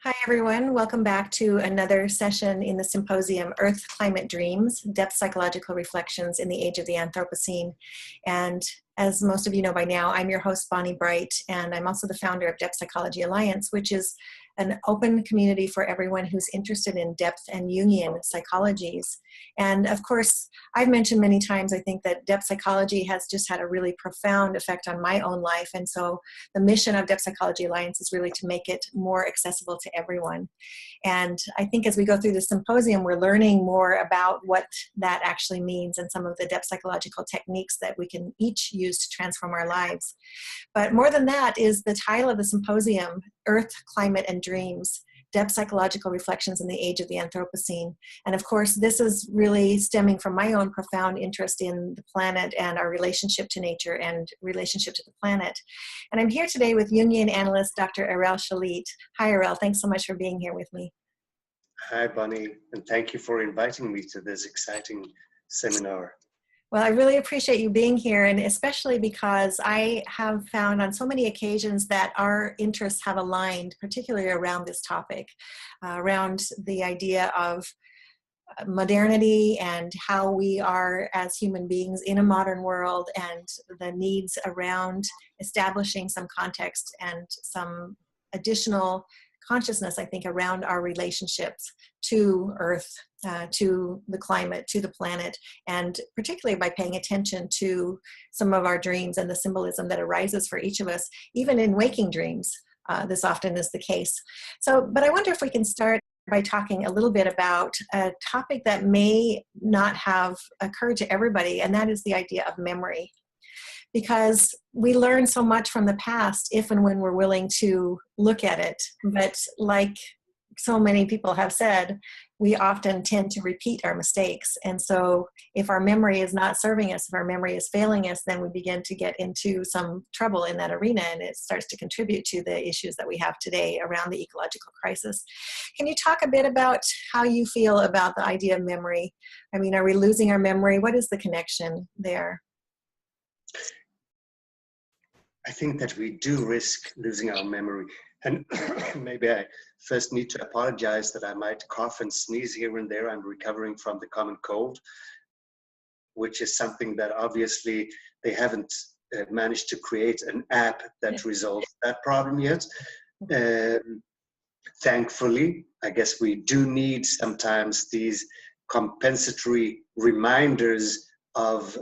Hi, everyone. Welcome back to another session in the Symposium, Earth Climate Dreams, Depth Psychological Reflections in the Age of the Anthropocene. And as most of you know by now, I'm your host, Bonnie Bright, and I'm also the founder of Depth Psychology Alliance, which is an open community for everyone who's interested in depth and Jungian psychologies. And of course, I've mentioned many times, I think that depth psychology has just had a really profound effect on my own life. And so the mission of Depth Psychology Alliance is really to make it more accessible to everyone. And I think as we go through the symposium, we're learning more about what that actually means and some of the depth psychological techniques that we can each use to transform our lives. But more than that is the title of the symposium, Earth, Climate, and Dreams, Depth Psychological Reflections in the Age of the Anthropocene. And of course, this is really stemming from my own profound interest in the planet and our relationship to nature and relationship to the planet. And I'm here today with Jungian analyst, Dr. Erel Shalit. Hi, Erel. Thanks so much for being here with me. Hi, Bonnie, and thank you for inviting me to this exciting seminar. Well, I really appreciate you being here, and especially because I have found on so many occasions that our interests have aligned, particularly around this topic, around the idea of modernity and how we are as human beings in a modern world, and the needs around establishing some context and some additional consciousness, I think, around our relationships to Earth, to the climate, to the planet, and particularly by paying attention to some of our dreams and the symbolism that arises for each of us, even in waking dreams. This often is the case. But I wonder if we can start by talking a little bit about a topic that may not have occurred to everybody, and that is the idea of memory. Because we learn so much from the past if and when we're willing to look at it. But like so many people have said, we often tend to repeat our mistakes. And so if our memory is not serving us, if our memory is failing us, then we begin to get into some trouble in that arena, and it starts to contribute to the issues that we have today around the ecological crisis. Can you talk a bit about how you feel about the idea of memory? I mean, are we losing our memory? What is the connection there? I think that we do risk losing our memory. And maybe I first need to apologize that I might cough and sneeze here and there. I'm recovering from the common cold, which is something that obviously they haven't managed to create an app that resolves that problem yet. Thankfully, I guess we do need sometimes these compensatory reminders of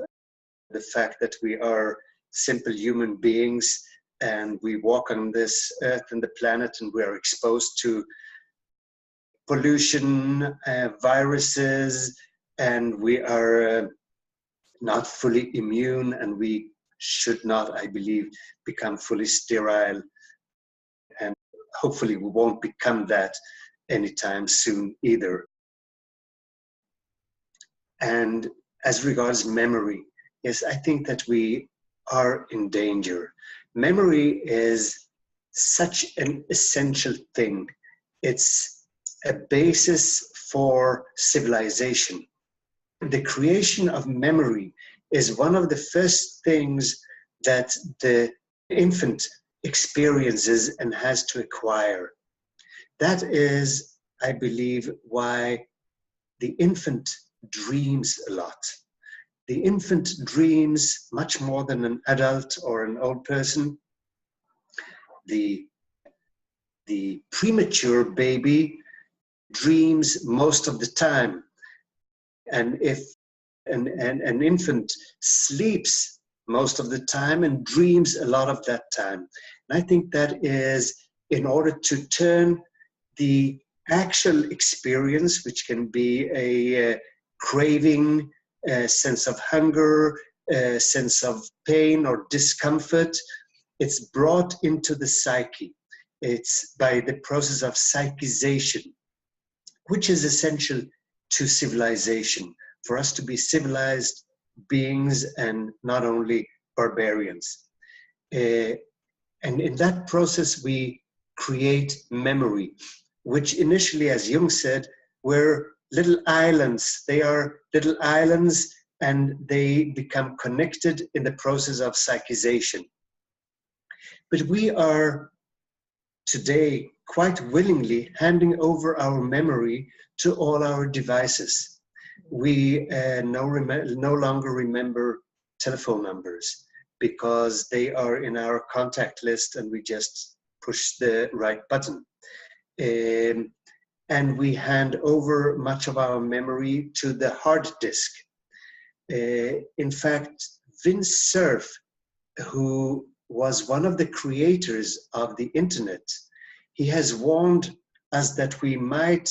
the fact that we are simple human beings, and we walk on this earth and the planet, and we are exposed to pollution, viruses, and we are not fully immune, and we should not, I believe, become fully sterile. And hopefully we won't become that anytime soon either. And as regards memory, yes, I think that we are in danger. Memory is such an essential thing. It's a basis for civilization. The creation of memory is one of the first things that the infant experiences and has to acquire. That is, I believe, why the infant dreams a lot. The infant dreams much more than an adult or an old person. The premature baby dreams most of the time. And if an infant sleeps most of the time and dreams a lot of that time. And I think that is in order to turn the actual experience, which can be a craving, a sense of hunger, a sense of pain or discomfort, it's brought into the psyche. It's by the process of psychization, which is essential to civilization, for us to be civilized beings and not only barbarians. And in that process, we create memory, which initially, as Jung said, were little islands. They are little islands, and they become connected in the process of psychization. But we are today quite willingly handing over our memory to all our devices. We no longer remember telephone numbers because they are in our contact list and we just push the right button. And we hand over much of our memory to the hard disk. In fact, Vince Cerf, who was one of the creators of the internet, he has warned us that we might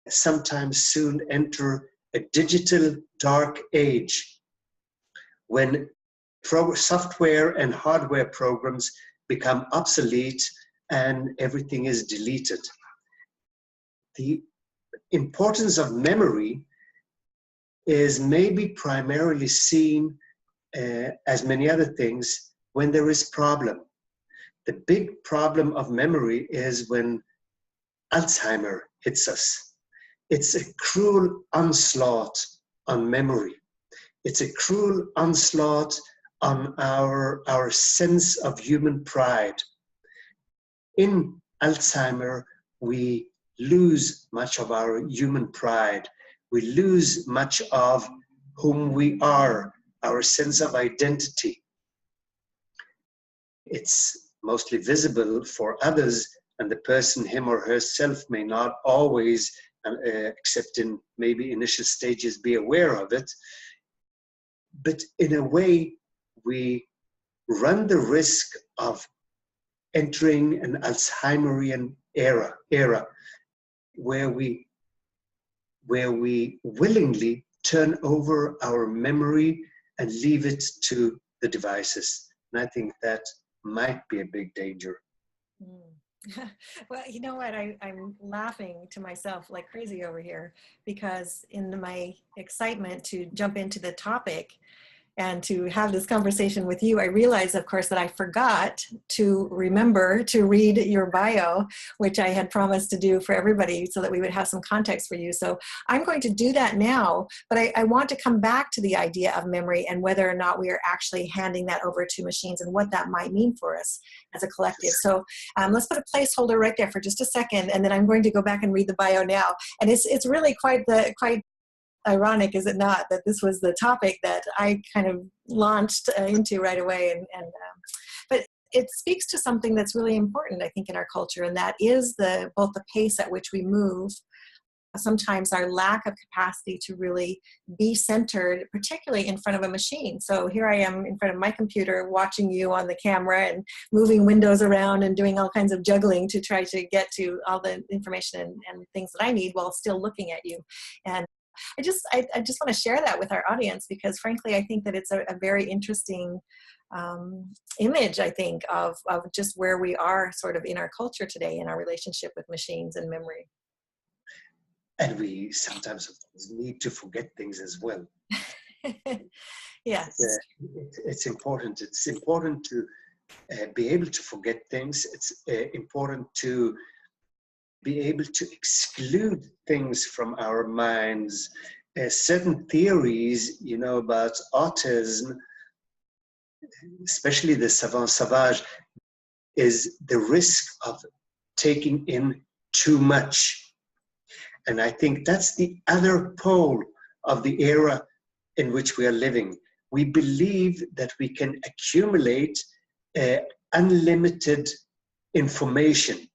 sometime soon enter a digital dark age when software and hardware programs become obsolete and everything is deleted. The importance of memory is maybe primarily seen as many other things when there is problem. The big problem of memory is when Alzheimer hits us. It's a cruel onslaught on memory. It's a cruel onslaught on our sense of human pride. In Alzheimer, we lose much of our human pride. We lose much of whom we are, our sense of identity. It's mostly visible for others, and the person, him or herself, may not always, except in maybe initial stages, be aware of it. But in a way, we run the risk of entering an Alzheimerian era where we willingly turn over our memory and leave it to the devices. And I think that might be a big danger. Well, you know what? I'm laughing to myself like crazy over here because in my excitement to jump into the topic and to have this conversation with you, I realized, of course, that I forgot to remember to read your bio, which I had promised to do for everybody so that we would have some context for you. So I'm going to do that now, but I want to come back to the idea of memory and whether or not we are actually handing that over to machines and what that might mean for us as a collective. So let's put a placeholder right there for just a second, and then I'm going to go back and read the bio now. And it's really quite ironic, is it not, that this was the topic that I kind of launched into right away. But it speaks to something that's really important, I think, in our culture, and that is both the pace at which we move, sometimes our lack of capacity to really be centered, particularly in front of a machine. So here I am in front of my computer watching you on the camera and moving windows around and doing all kinds of juggling to try to get to all the information and things that I need while still looking at you. And I just want to share that with our audience because, frankly, I think that it's a very interesting image, I think, of just where we are sort of in our culture today in our relationship with machines and memory. And we sometimes need to forget things as well. Yes. It's important. It's important to be able to forget things. It's important to be able to exclude things from our minds. Certain theories, about autism, especially the savant sauvage, is the risk of taking in too much. And I think that's the other pole of the era in which we are living. We believe that we can accumulate unlimited information.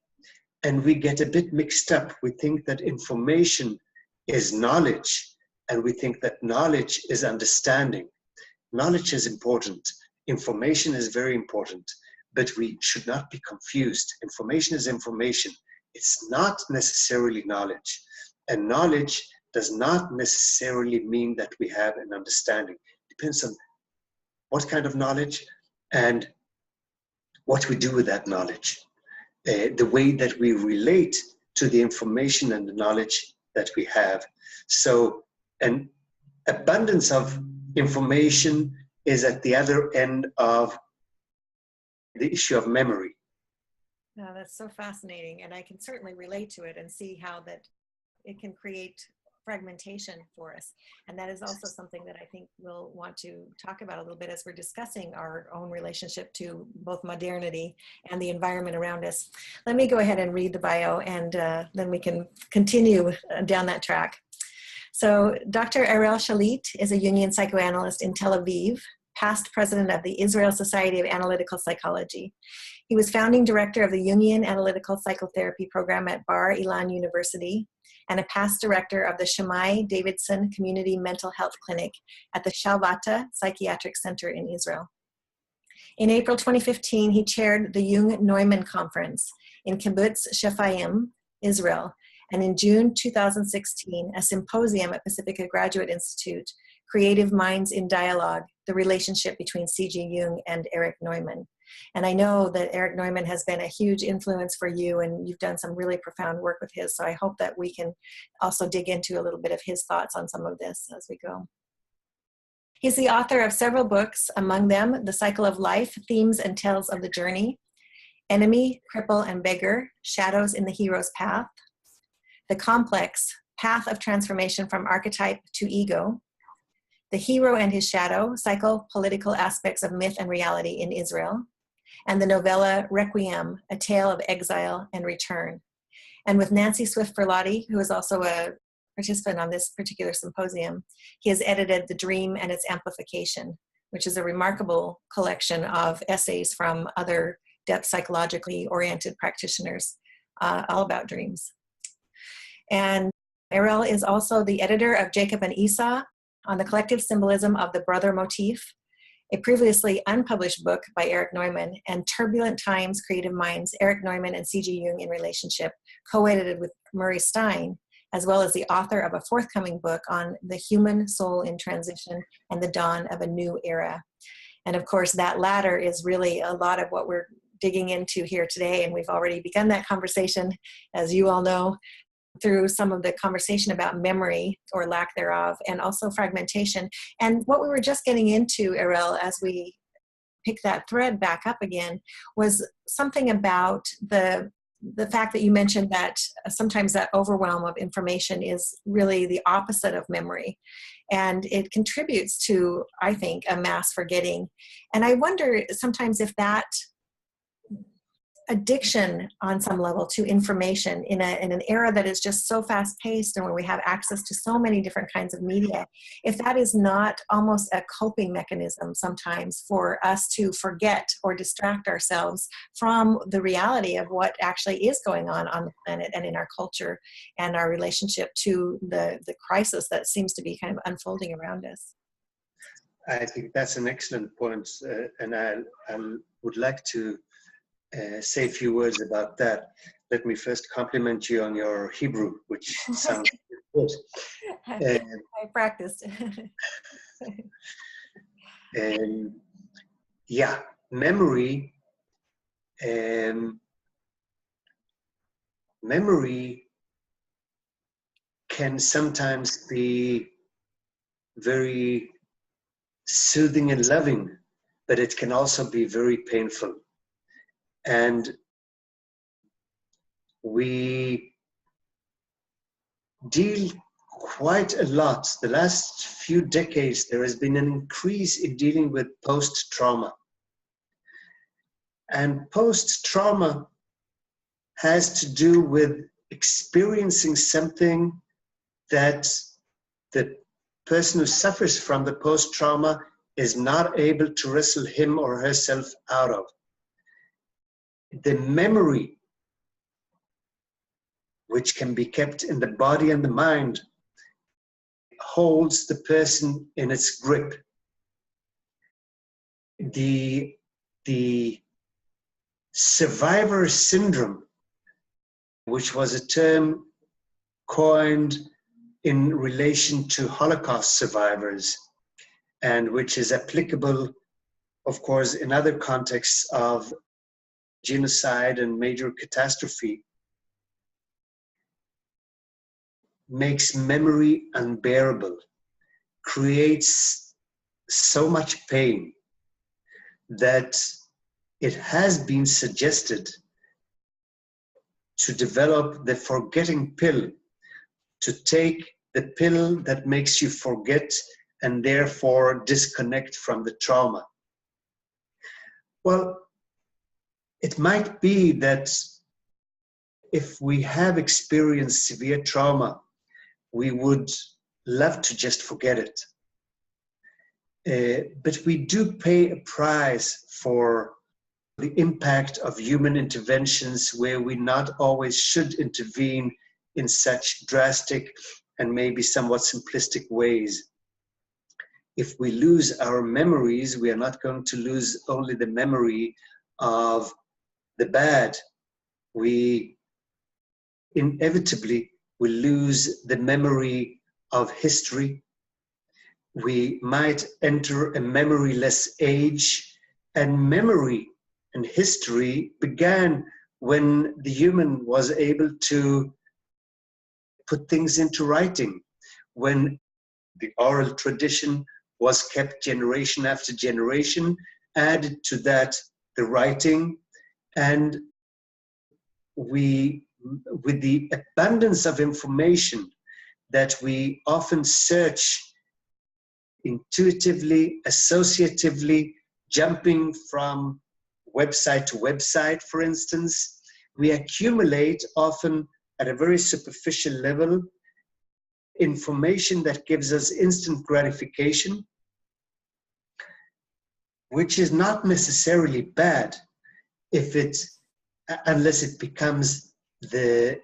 And we get a bit mixed up. We think that information is knowledge, and we think that knowledge is understanding. Knowledge is important. Information is very important, but we should not be confused. Information is information. It's not necessarily knowledge. And knowledge does not necessarily mean that we have an understanding. It depends on what kind of knowledge and what we do with that knowledge. The way that we relate to the information and the knowledge that we have. So an abundance of information is at the other end of the issue of memory. No, that's so fascinating. And I can certainly relate to it and see how that it can create fragmentation for us. And that is also something that I think we'll want to talk about a little bit as we're discussing our own relationship to both modernity and the environment around us. Let me go ahead and read the bio, and then we can continue down that track. So Dr. Erel Shalit is a Jungian psychoanalyst in Tel Aviv, past president of the Israel Society of Analytical Psychology. He was founding director of the Jungian Analytical Psychotherapy Program at Bar Ilan University, and a past director of the Shammai Davidson Community Mental Health Clinic at the Shalvata Psychiatric Center in Israel. In April 2015, he chaired the Jung-Neumann Conference in Kibbutz Shefayim, Israel, and in June 2016, a symposium at Pacifica Graduate Institute, Creative Minds in Dialogue, the relationship between C.G. Jung and Erich Neumann. And I know that Erich Neumann has been a huge influence for you, and you've done some really profound work with his, so I hope that we can also dig into a little bit of his thoughts on some of this as we go. He's the author of several books, among them The Cycle of Life, Themes and Tales of the Journey, Enemy, Cripple, and Beggar, Shadows in the Hero's Path, The Complex, Path of Transformation from Archetype to Ego, The Hero and His Shadow, Psycho-Political Aspects of Myth and Reality in Israel, and the novella Requiem, A Tale of Exile and Return. And with Nancy Swift-Berlotti, who is also a participant on this particular symposium, he has edited The Dream and Its Amplification, which is a remarkable collection of essays from other depth psychologically oriented practitioners all about dreams. And Erel is also the editor of Jacob and Esau on the collective symbolism of the brother motif, a previously unpublished book by Erich Neumann, and Turbulent Times, Creative Minds, Erich Neumann and C.G. Jung in Relationship, co-edited with Murray Stein, as well as the author of a forthcoming book on the human soul in transition and the dawn of a new era. And of course, that latter is really a lot of what we're digging into here today, and we've already begun that conversation, as you all know, through some of the conversation about memory or lack thereof, and also fragmentation. And what we were just getting into, Erel, as we pick that thread back up again, was something about the fact that you mentioned that sometimes that overwhelm of information is really the opposite of memory. And it contributes to, I think, a mass forgetting. And I wonder sometimes if that addiction on some level to information in an era that is just so fast paced and where we have access to so many different kinds of media, if that is not almost a coping mechanism sometimes for us to forget or distract ourselves from the reality of what actually is going on the planet and in our culture and our relationship to the crisis that seems to be kind of unfolding around us. I think that's an excellent point, and I would like to say a few words about that. Let me first compliment you on your Hebrew, which sounds good. I practiced. Yeah, memory. Memory can sometimes be very soothing and loving, but it can also be very painful. And we deal quite a lot. The last few decades, there has been an increase in dealing with post-trauma. And post-trauma has to do with experiencing something that the person who suffers from the post-trauma is not able to wrestle him or herself out of. The memory, which can be kept in the body and the mind, holds the person in its grip. The survivor syndrome, which was a term coined in relation to Holocaust survivors, and which is applicable, of course, in other contexts of genocide and major catastrophe, makes memory unbearable, creates so much pain that it has been suggested to develop the forgetting pill, to take the pill that makes you forget and therefore disconnect from the trauma. Well, it might be that if we have experienced severe trauma, we would love to just forget it. But we do pay a price for the impact of human interventions where we not always should intervene in such drastic and maybe somewhat simplistic ways. If we lose our memories, we are not going to lose only the memory of the bad. We inevitably will lose the memory of history. We might enter a memoryless age, and memory and history began when the human was able to put things into writing, when the oral tradition was kept generation after generation, added to that the writing, and we, with the abundance of information that we often search intuitively, associatively, jumping from website to website, for instance, we accumulate often at a very superficial level information that gives us instant gratification, which is not necessarily bad if it, unless it becomes the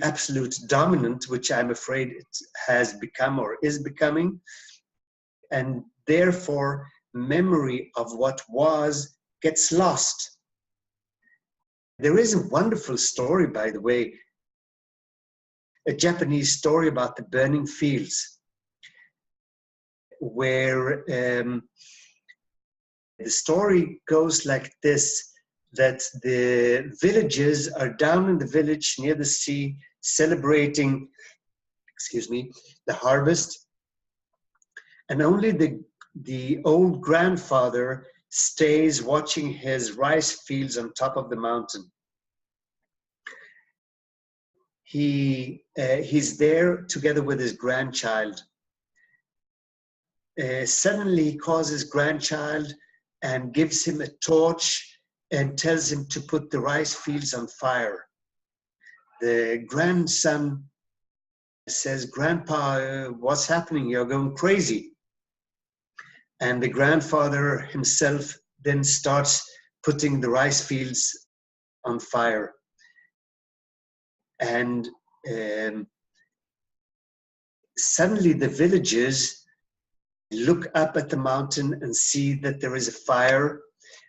absolute dominant, which I'm afraid it has become or is becoming. And therefore, memory of what was gets lost. There is a wonderful story, by the way, a Japanese story about the burning fields, where the story goes like this, that the villagers are down in the village near the sea celebrating, the harvest, and only the old grandfather stays watching his rice fields on top of the mountain. He's there together with his grandchild. Suddenly he calls his grandchild and gives him a torch and tells him to put the rice fields on fire. The grandson says, "Grandpa, what's happening? You're going crazy." And the grandfather himself then starts putting the rice fields on fire. And suddenly the villagers look up at the mountain and see that there is a fire,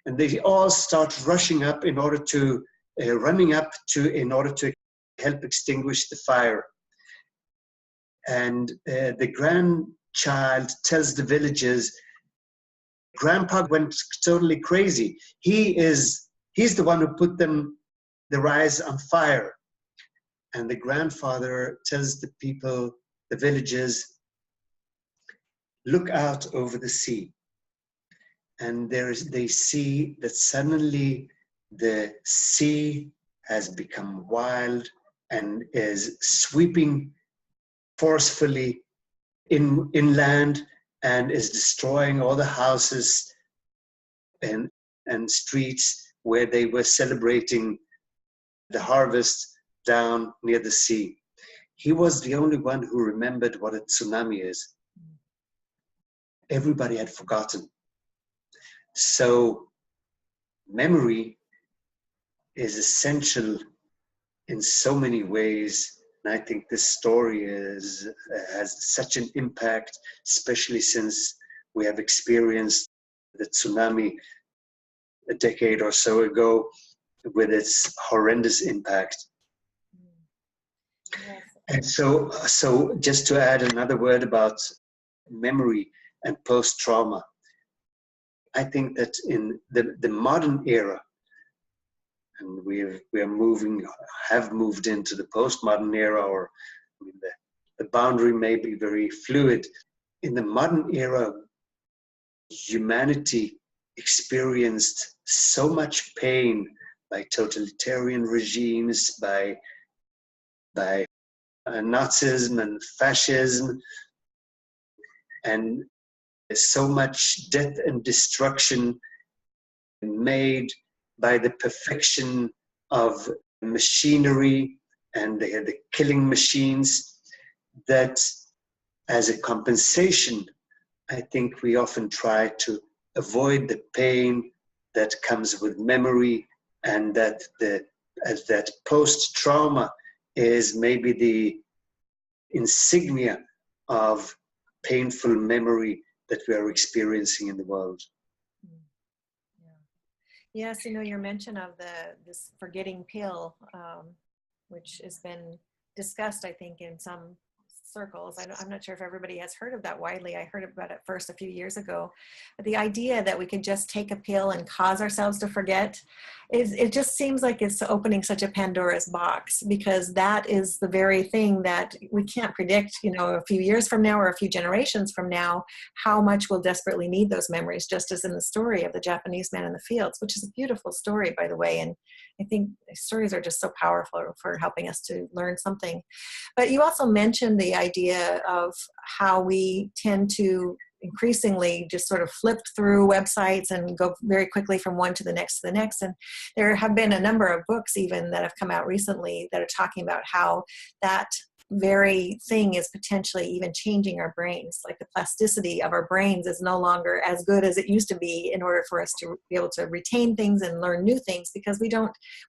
and they all start rushing up in order to, in order to help extinguish the fire. And the grandchild tells the villagers, "Grandpa went totally crazy. He's the one who put the rice on fire." And the grandfather tells the people, the villagers, "Look out over the sea." And they see that suddenly the sea has become wild and is sweeping forcefully inland and is destroying all the houses and streets where they were celebrating the harvest down near the sea. He was the only one who remembered what a tsunami is. Everybody had forgotten. So memory is essential in so many ways. And I think this story has such an impact, especially since we have experienced the tsunami a decade or so ago with its horrendous impact. Yes. And so just to add another word about memory and post-trauma, I think that in the modern era, and have moved into the postmodern era, or I mean, the boundary may be very fluid. In the modern era, humanity experienced so much pain by totalitarian regimes, by Nazism and fascism, and so much death and destruction made by the perfection of machinery and the killing machines, that as a compensation, I think we often try to avoid the pain that comes with memory, and that that post-trauma is maybe the insignia of painful memory that we are experiencing in the world. Yeah. Yes, your mention of this forgetting pill, which has been discussed, I think, in some circles. I'm not sure if everybody has heard of that widely. I heard about it first a few years ago. But the idea that we could just take a pill and cause ourselves to forget, it just seems like it's opening such a Pandora's box, because that is the very thing that we can't predict, a few years from now or a few generations from now, how much we'll desperately need those memories, just as in the story of the Japanese man in the fields, which is a beautiful story, by the way. And I think stories are just so powerful for helping us to learn something. But you also mentioned the idea of how we tend to increasingly just sort of flip through websites and go very quickly from one to the next to the next. And there have been a number of books even that have come out recently that are talking about how that very thing is potentially even changing our brains. Like the plasticity of our brains is no longer as good as it used to be in order for us to be able to retain things and learn new things, because we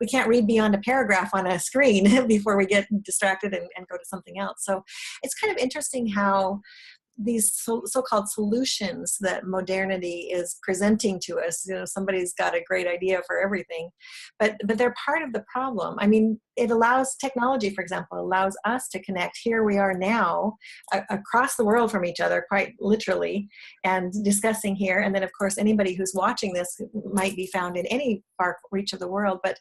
can't read beyond a paragraph on a screen before we get distracted and go to something else. So it's kind of interesting how these so-called solutions that modernity is presenting to us, somebody's got a great idea for everything, but they're part of the problem. I mean, it allows, technology, for example, allows us to connect. Here we are now across the world from each other, quite literally, and discussing here. And then, of course, anybody who's watching this might be found in any far reach of the world. But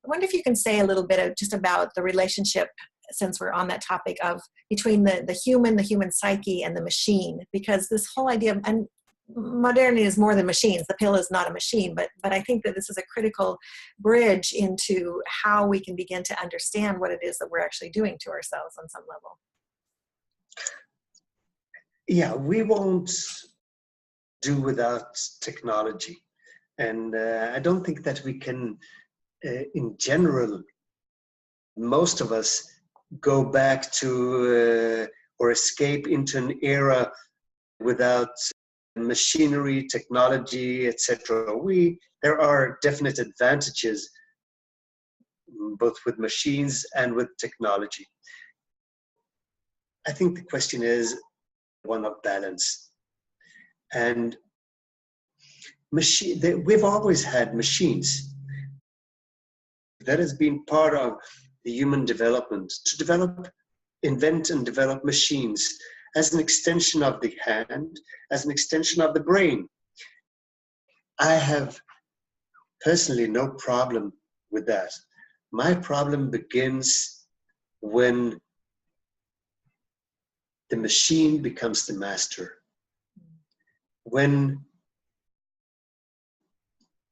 I wonder if you can say a little bit just about the relationship, since we're on that topic, of between the human psyche and the machine, because this whole idea of, and modernity is more than machines. The pill is not a machine, but I think that this is a critical bridge into how we can begin to understand what it is that we're actually doing to ourselves on some level. Yeah, we won't do without technology. And I don't think that we can, in general, most of us go back to or escape into an era without machinery, technology, etc. There are definite advantages both with machines and with technology. I think the question is one of balance. And we've always had machines. That has been part of the human development, to invent and develop machines as an extension of the hand, as an extension of the brain. I have personally no problem with that. My problem begins when the machine becomes the master. When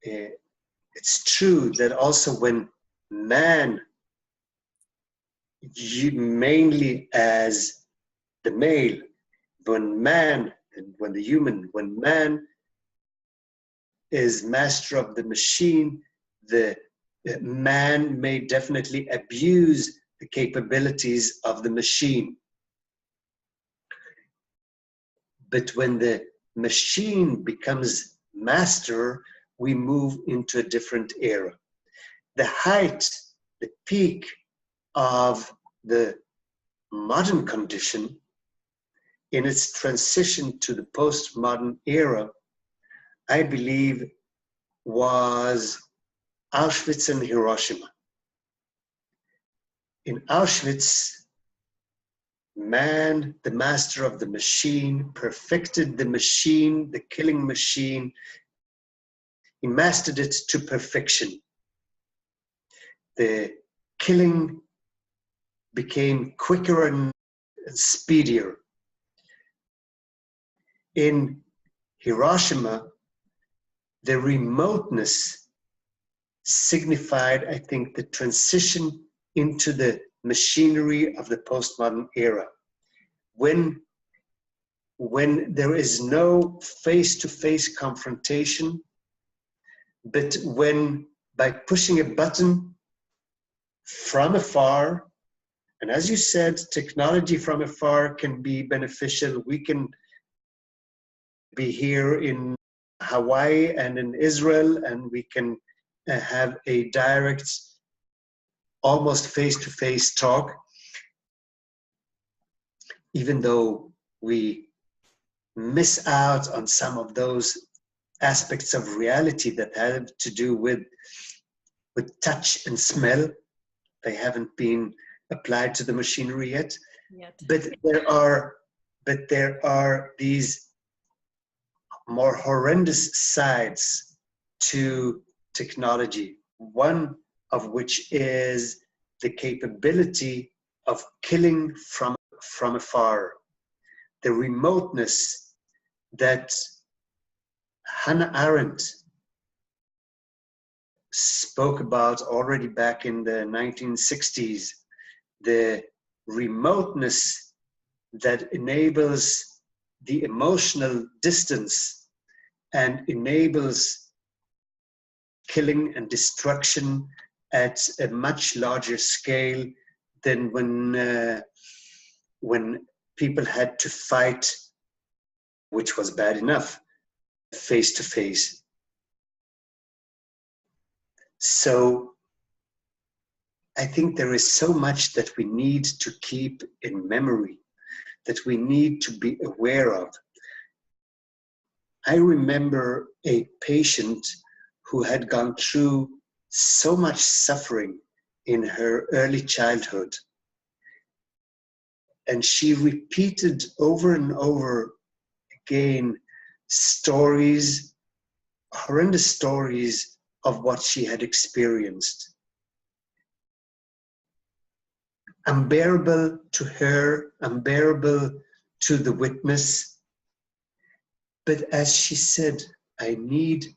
it's true that also when man, mainly as the male, when man is master of the machine, the man may definitely abuse the capabilities of the machine. But when the machine becomes master, we move into a different era. The height, the peak of the modern condition in its transition to the postmodern era, I believe, was Auschwitz and Hiroshima. In Auschwitz, man, the master of the machine, perfected the machine, the killing machine. He mastered it to perfection. The killing became quicker and speedier. In Hiroshima, the remoteness signified, I think, the transition into the machinery of the postmodern era. When there is no face-to-face confrontation, but when by pushing a button from afar, and as you said, technology from afar can be beneficial. We can be here in Hawaii and in Israel, and we can have a direct, almost face-to-face talk, even though we miss out on some of those aspects of reality that have to do with touch and smell. They haven't been applied to the machinery yet. But there are these more horrendous sides to technology, one of which is the capability of killing from afar, the remoteness that Hannah Arendt spoke about already back in the 1960s, the remoteness that enables the emotional distance and enables killing and destruction at a much larger scale than when people had to fight, which was bad enough, face to face. So I think there is so much that we need to keep in memory, that we need to be aware of. I remember a patient who had gone through so much suffering in her early childhood. And she repeated over and over again stories, horrendous stories of what she had experienced. Unbearable to her, unbearable to the witness. But as she said, I need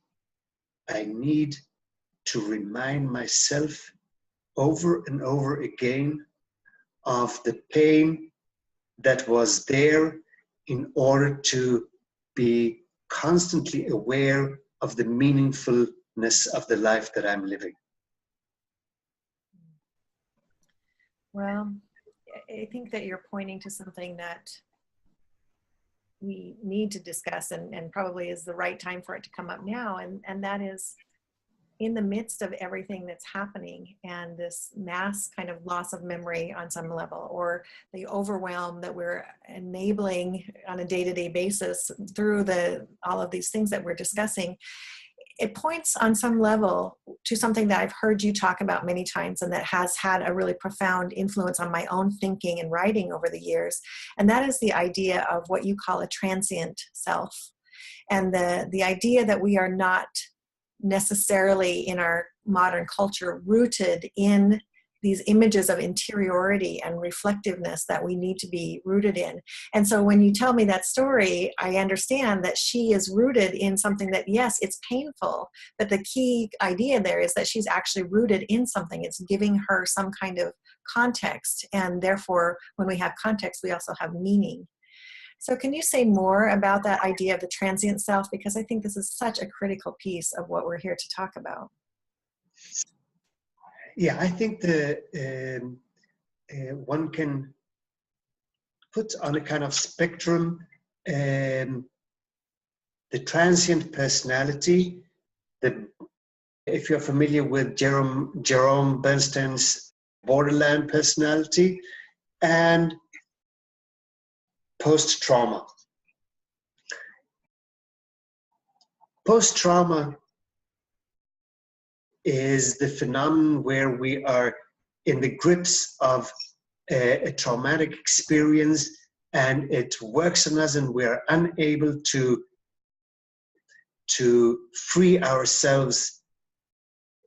to remind myself over and over again of the pain that was there in order to be constantly aware of the meaningfulness of the life that I'm living. Well, I think that you're pointing to something that we need to discuss and probably is the right time for it to come up now. And that is, in the midst of everything that's happening and this mass kind of loss of memory on some level, or the overwhelm that we're enabling on a day-to-day basis through all of these things that we're discussing, it points on some level to something that I've heard you talk about many times and that has had a really profound influence on my own thinking and writing over the years. And that is the idea of what you call a transient self. And the idea that we are not necessarily in our modern culture rooted in these images of interiority and reflectiveness that we need to be rooted in. And so when you tell me that story, I understand that she is rooted in something that, yes, it's painful, but the key idea there is that she's actually rooted in something. It's giving her some kind of context. And therefore, when we have context, we also have meaning. So can you say more about that idea of the transient self? Because I think this is such a critical piece of what we're here to talk about. Yeah, I think one can put on a kind of spectrum the transient personality, if you're familiar with Jerome Bernstein's borderland personality, and post-trauma. Post-trauma is the phenomenon where we are in the grips of a traumatic experience and it works on us and we are unable to free ourselves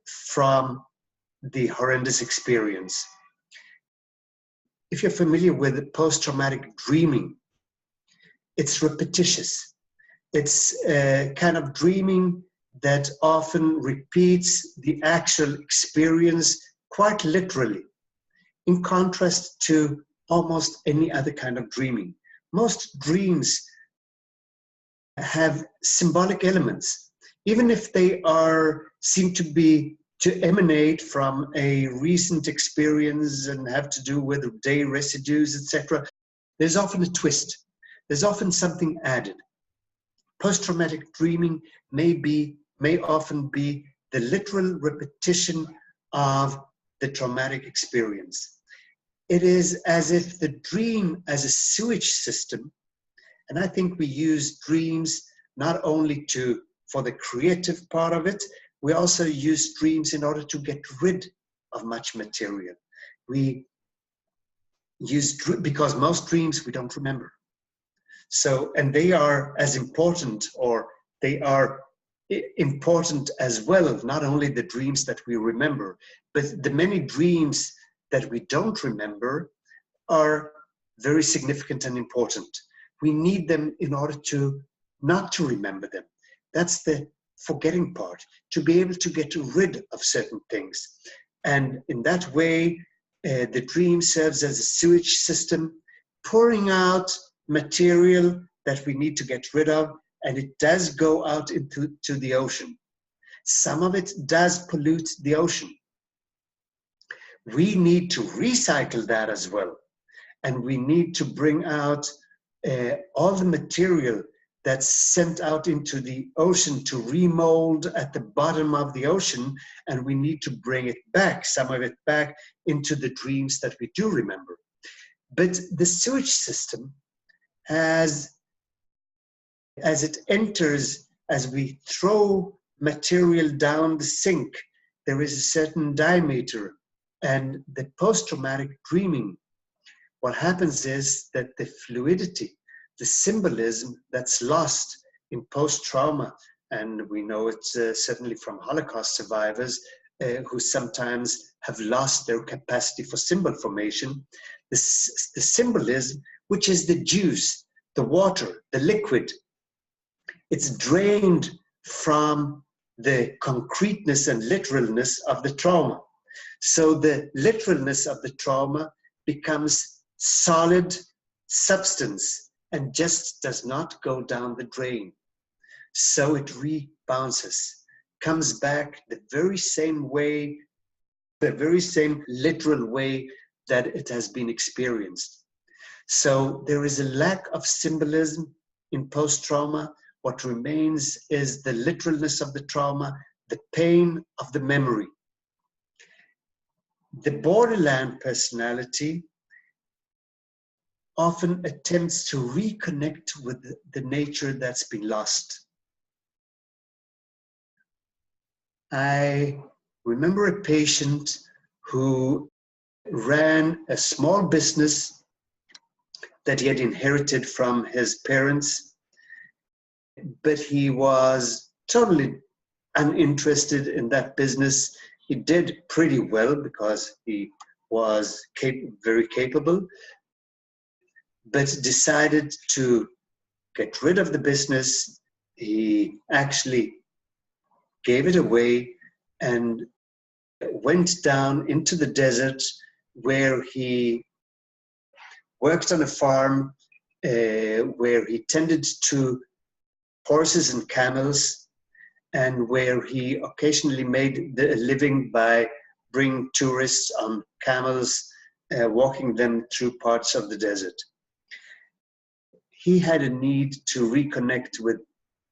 from the horrendous experience. If you're familiar with post-traumatic dreaming, it's repetitious. It's a kind of dreaming that often repeats the actual experience quite literally. in contrast to almost any other kind of dreaming. Most dreams have symbolic elements, even if they seem to emanate from a recent experience and have to do with day residues, etc. There's often a twist. There's often something added. Post-traumatic dreaming may often be the literal repetition of the traumatic experience. It is as if the dream as a sewage system, and I think we use dreams not only for the creative part of it, we also use dreams in order to get rid of much material. We use, because most dreams we don't remember. So, and they are as important, or they are important as well, not only the dreams that we remember, but the many dreams that we don't remember are very significant and important. We need them in order not to remember them. That's the forgetting part, to be able to get rid of certain things. And in that way, the dream serves as a sewage system, pouring out material that we need to get rid of, and it does go out into the ocean. Some of it does pollute the ocean. We need to recycle that as well. And we need to bring out all the material that's sent out into the ocean to remold at the bottom of the ocean, and we need to bring it back, some of it back, into the dreams that we do remember. But the sewage system as it enters, as we throw material down the sink, there is a certain diameter. And the post-traumatic dreaming, what happens is that the fluidity, the symbolism that's lost in post-trauma, and we know it certainly from Holocaust survivors who sometimes have lost their capacity for symbol formation, the symbolism, which is the juice, the water, the liquid, it's drained from the concreteness and literalness of the trauma. So the literalness of the trauma becomes solid substance and just does not go down the drain. So it rebounces, comes back the very same way, the very same literal way that it has been experienced. So there is a lack of symbolism in post-trauma. What remains is the literalness of the trauma, the pain of the memory. The borderland personality often attempts to reconnect with the nature that's been lost. I remember a patient who ran a small business that he had inherited from his parents, but he was totally uninterested in that business. He did pretty well because he was very capable, but decided to get rid of the business. He actually gave it away and went down into the desert, where he worked on a farm, where he tended to horses and camels, and where he occasionally made a living by bringing tourists on camels, walking them through parts of the desert. He had a need to reconnect with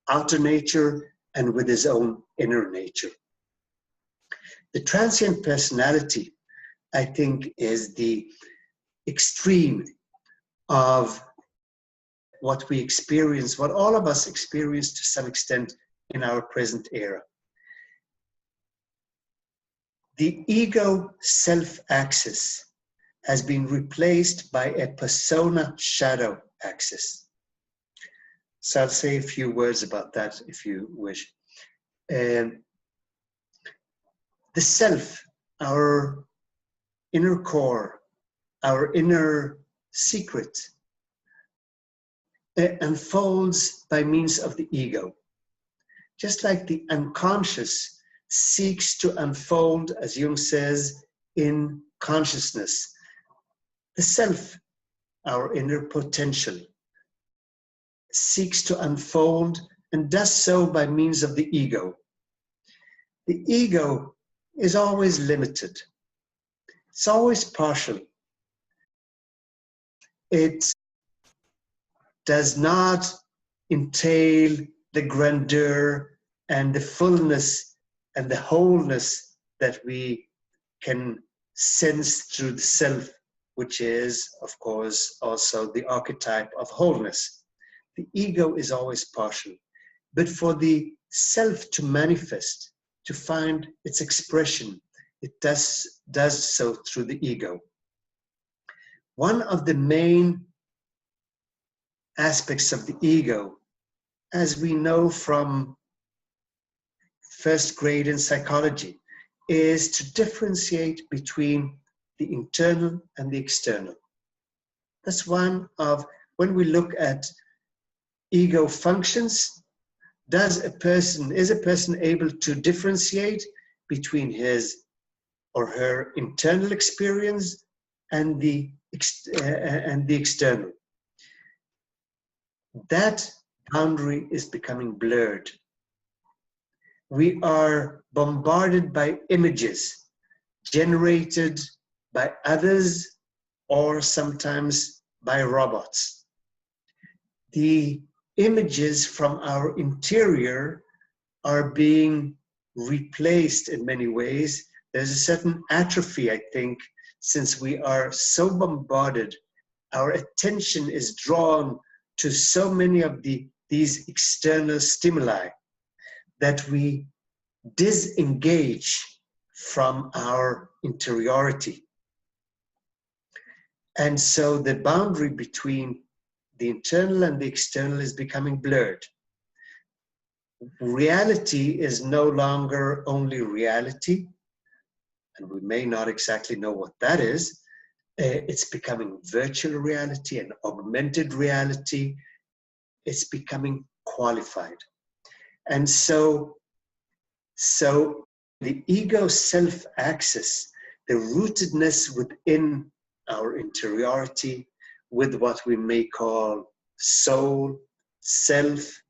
outer nature and with his own inner nature. The transient personality, I think, is the extreme of what we experience, what all of us experience to some extent in our present era. The ego self-axis has been replaced by a persona shadow axis. So I'll say a few words about that if you wish. The self, our inner core, our inner secret, unfolds by means of the ego. Just like the unconscious seeks to unfold, as Jung says, in consciousness. The self, our inner potential, seeks to unfold and does so by means of the ego. The ego is always limited. It's always partial. It does not entail the grandeur and the fullness and the wholeness that we can sense through the self, which is, of course, also the archetype of wholeness. The ego is always partial. But for the self to manifest, to find its expression, it does so through the ego. One of the main aspects of the ego, as we know from first grade in psychology, is to differentiate between the internal and the external. That's one of, when we look at ego functions, is a person able to differentiate between his or her internal experience and the external? That boundary is becoming blurred. We are bombarded by images generated by others or sometimes by robots. The images from our interior are being replaced in many ways. There's a certain atrophy, I think, since we are so bombarded. Our attention is drawn to so many of these external stimuli that we disengage from our interiority. And so the boundary between the internal and the external is becoming blurred. Reality is no longer only reality, and we may not exactly know what that is. It's becoming virtual reality and augmented reality. It's becoming qualified. And so the ego self-access, the rootedness within our interiority, with what we may call soul, self,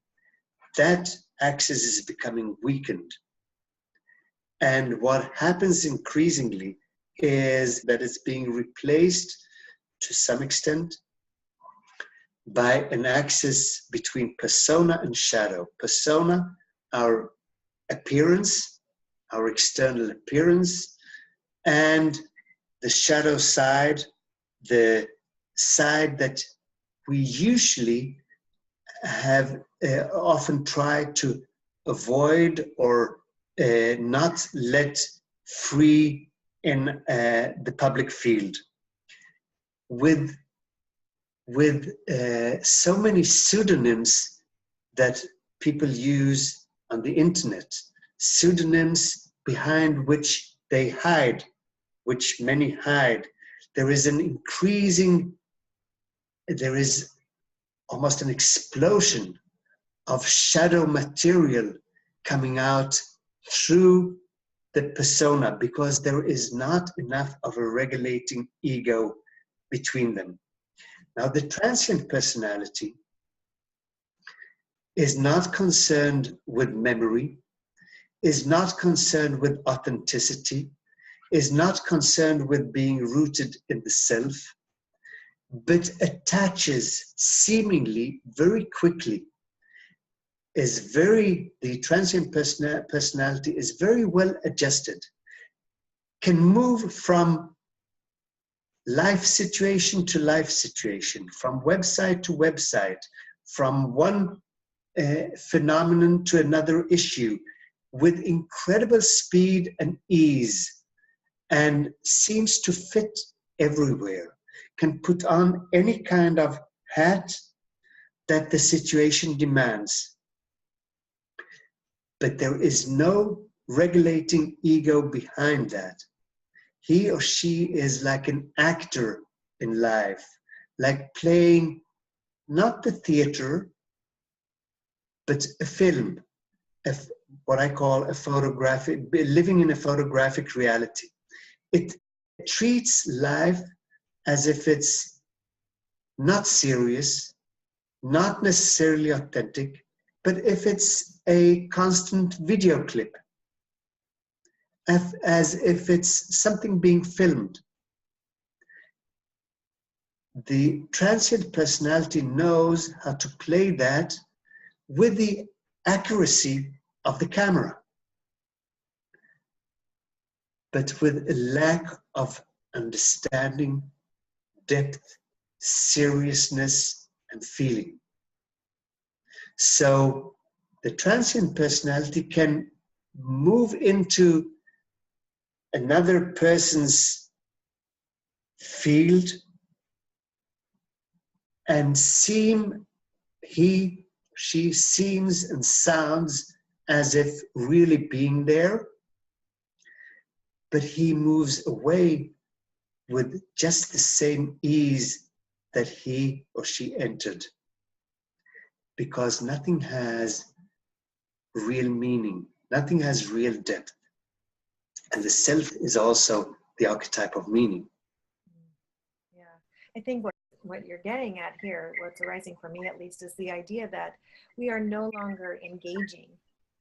that axis is becoming weakened. And what happens increasingly is that it's being replaced to some extent by an axis between persona and shadow. Persona, our appearance, our external appearance, and the shadow side, the side that we usually have often tried to avoid or not let free in the public field. With so many pseudonyms that people use on the internet, pseudonyms behind which they hide, which many hide, there is almost an explosion of shadow material coming out through the persona, because there is not enough of a regulating ego between them. Now, the transient personality is not concerned with memory, is not concerned with authenticity, is not concerned with being rooted in the self, but attaches seemingly very quickly, the transient personality is very well adjusted, can move from life situation to life situation, from website to website, from one phenomenon to another issue with incredible speed and ease, and seems to fit everywhere, can put on any kind of hat that the situation demands. But there is no regulating ego behind that. He or she is like an actor in life, like playing not the theater, but a film, what I call a living in a photographic reality. It treats life as if it's not serious, not necessarily authentic, but if it's a constant video clip, as if it's something being filmed. The transient personality knows how to play that with the accuracy of the camera, but with a lack of understanding, depth, seriousness, and feeling. So the transient personality can move into another person's field and she seems and sounds as if really being there, but he moves away with just the same ease that he or she entered, because nothing has real meaning, nothing has real depth. And the self is also the archetype of meaning. Yeah, I think what you're getting at here, what's arising for me at least, is the idea that we are no longer engaging.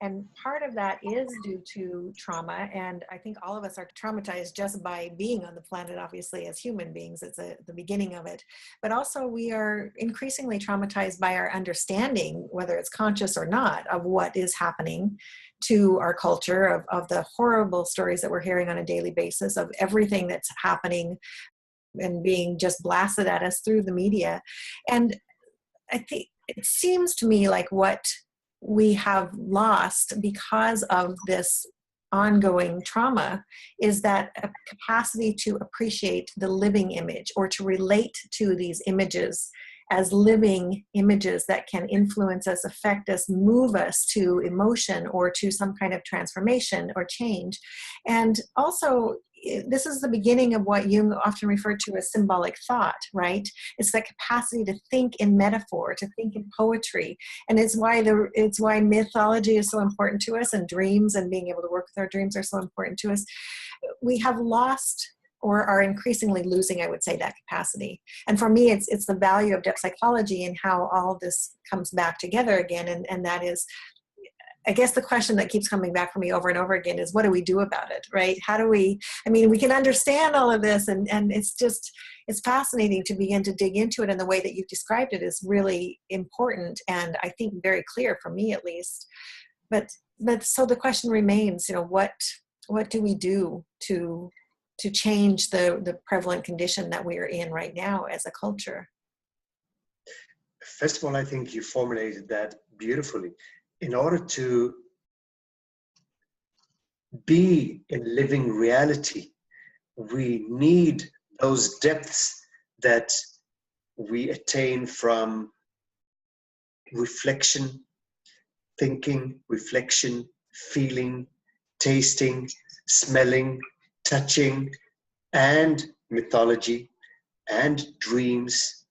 And part of that is due to trauma. And I think all of us are traumatized just by being on the planet, obviously, as human beings. It's the beginning of it. But also we are increasingly traumatized by our understanding, whether it's conscious or not, of what is happening to our culture, of the horrible stories that we're hearing on a daily basis, of everything that's happening and being just blasted at us through the media. And I think it seems to me like what we have lost because of this ongoing trauma is that a capacity to appreciate the living image, or to relate to these images as living images that can influence us, affect us, move us to emotion or to some kind of transformation or change. And also, this is the beginning of what Jung often referred to as symbolic thought, right? It's that capacity to think in metaphor, to think in poetry. And it's why mythology is so important to us, and dreams and being able to work with our dreams are so important to us. We have lost, or are increasingly losing, I would say, that capacity. And for me, it's the value of depth psychology and how all this comes back together again. And that is, I guess the question that keeps coming back for me over and over again is, what do we do about it, right? We can understand all of this, and it's fascinating to begin to dig into it, and the way that you've described it is really important, and I think very clear for me at least. But so the question remains, what do we do to change the prevalent condition that we are in right now as a culture? First of all, I think you formulated that beautifully. In order to be in living reality, we need those depths that we attain from reflection, thinking, reflection, feeling, tasting, smelling, touching, and mythology, and dreams.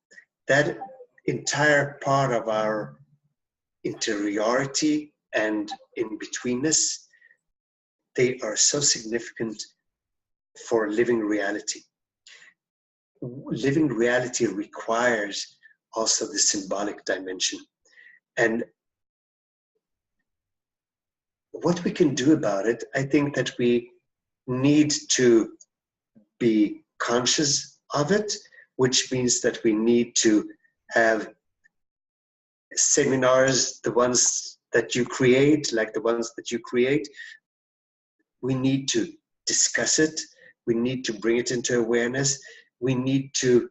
That entire part of our interiority and in-betweenness, they are so significant for living reality. Living reality requires also the symbolic dimension. And what we can do about it, I think that we need to be conscious of it, which means that we need to have seminars, the ones that you create, like the ones that you create. We need to discuss it. We need to bring it into awareness. We need to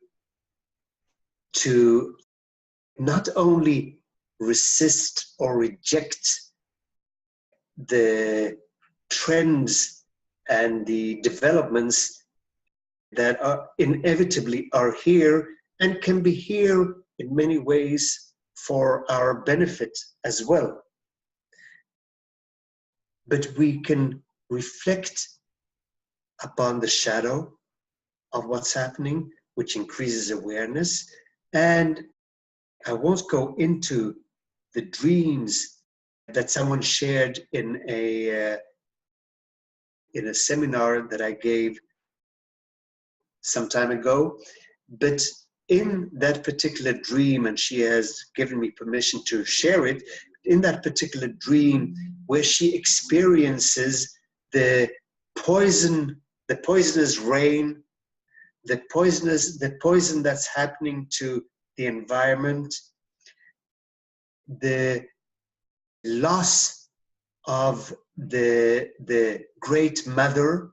not only resist or reject the trends and the developments that are inevitably are here and can be here in many ways for our benefit as well. But we can reflect upon the shadow of what's happening, which increases awareness. And I won't go into the dreams that someone shared in a seminar that I gave some time ago. But in that particular dream, and she has given me permission to share it, in that particular dream where she experiences the poisonous rain, the poison that's happening to the environment, the loss of the great mother,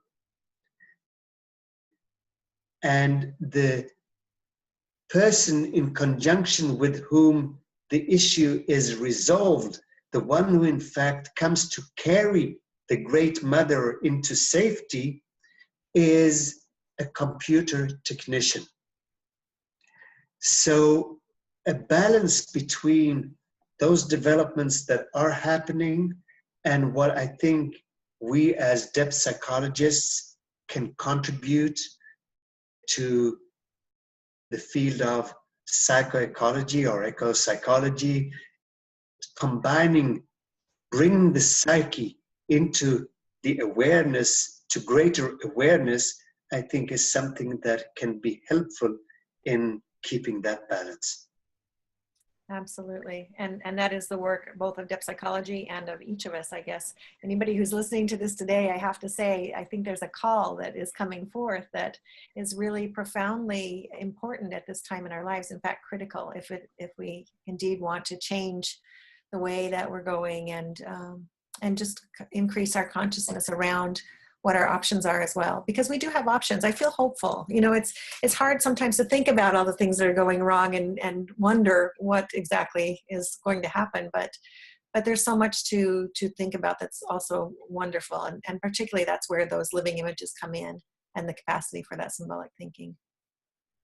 and the person in conjunction with whom the issue is resolved, the one who in fact comes to carry the great mother into safety, is a computer technician. So a balance between those developments that are happening and what I think we as depth psychologists can contribute to the field of psychoecology or ecopsychology, bringing the psyche into the awareness, to greater awareness, I think is something that can be helpful in keeping that balance. Absolutely. And that is the work both of depth psychology and of each of us, I guess. Anybody who's listening to this today, I have to say, I think there's a call that is coming forth that is really profoundly important at this time in our lives. In fact, critical if we indeed want to change the way that we're going and just increase our consciousness around what our options are as well, because we do have options. I feel hopeful. You know, it's hard sometimes to think about all the things that are going wrong and wonder what exactly is going to happen. But there's so much to think about that's also wonderful. And particularly that's where those living images come in and the capacity for that symbolic thinking.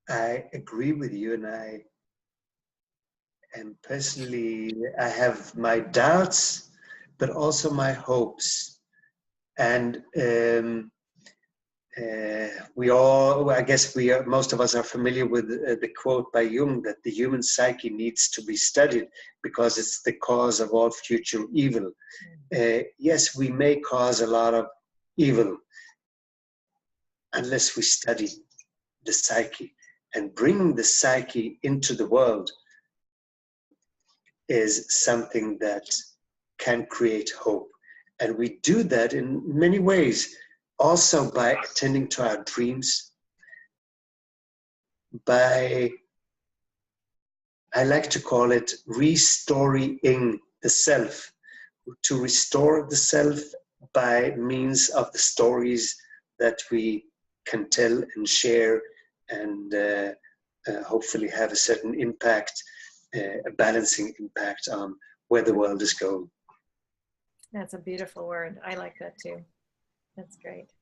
I agree with you, and I personally, I have my doubts, but also my hopes. And most of us are familiar with the quote by Jung that the human psyche needs to be studied because it's the cause of all future evil. Yes, we may cause a lot of evil unless we study the psyche. And bringing the psyche into the world is something that can create hope. And we do that in many ways, also by attending to our dreams, by, I like to call it restoring the self, to restore the self by means of the stories that we can tell and share and hopefully have a certain impact, a balancing impact on where the world is going. That's a beautiful word. I like that too. That's great.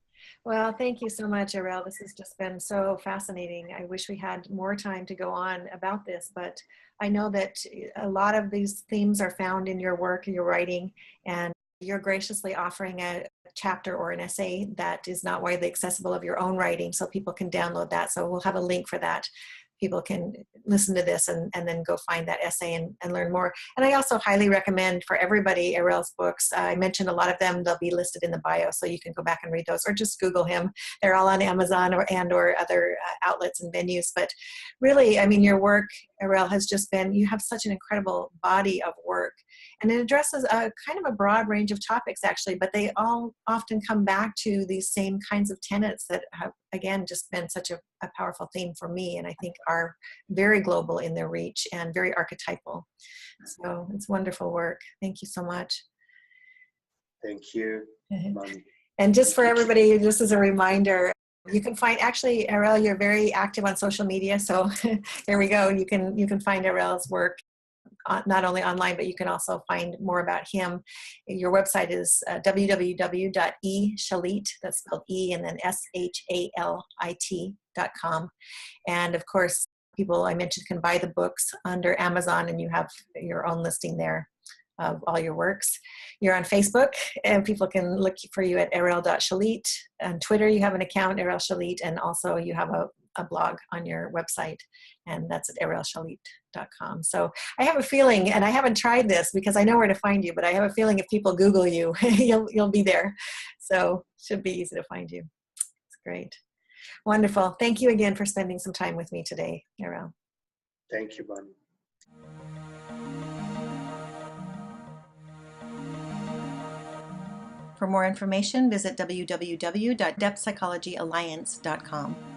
Well, thank you so much, Erel. This has just been so fascinating. I wish we had more time to go on about this, but I know that a lot of these themes are found in your work and your writing, and you're graciously offering a chapter or an essay that is not widely accessible of your own writing, so people can download that. So we'll have a link for that. People can listen to this and then go find that essay and learn more. And I also highly recommend for everybody Erel's books. I mentioned a lot of them. They'll be listed in the bio, so you can go back and read those, or just Google him. They're all on Amazon or other outlets and venues. But really, I mean, your work, Erel, has just been, you have such an incredible body of work. And it addresses a kind of a broad range of topics, actually, but they all often come back to these same kinds of tenets that have, again, just been such a powerful theme for me, and I think are very global in their reach and very archetypal. So it's wonderful work. Thank you so much. Thank you, Moni. And just for everybody, just as a reminder, you can find, actually, Erel, you're very active on social media, so there we go. You can find Erel's work not only online, but you can also find more about him. Your website is www.eshalit, that's spelled E and then SHALIT.com. And of course, people I mentioned can buy the books under Amazon, and you have your own listing there of all your works. You're on Facebook, and people can look for you at erel.shalit. On Twitter, you have an account, Erel Shalit, and also you have a blog on your website, and that's at erelshalit.com. So I have a feeling, and I haven't tried this because I know where to find you, but I have a feeling if people Google you, you'll be there. So it should be easy to find you. It's great. Wonderful. Thank you again for spending some time with me today, Erel. Thank you, Bonnie. For more information, visit www.depthpsychologyalliance.com.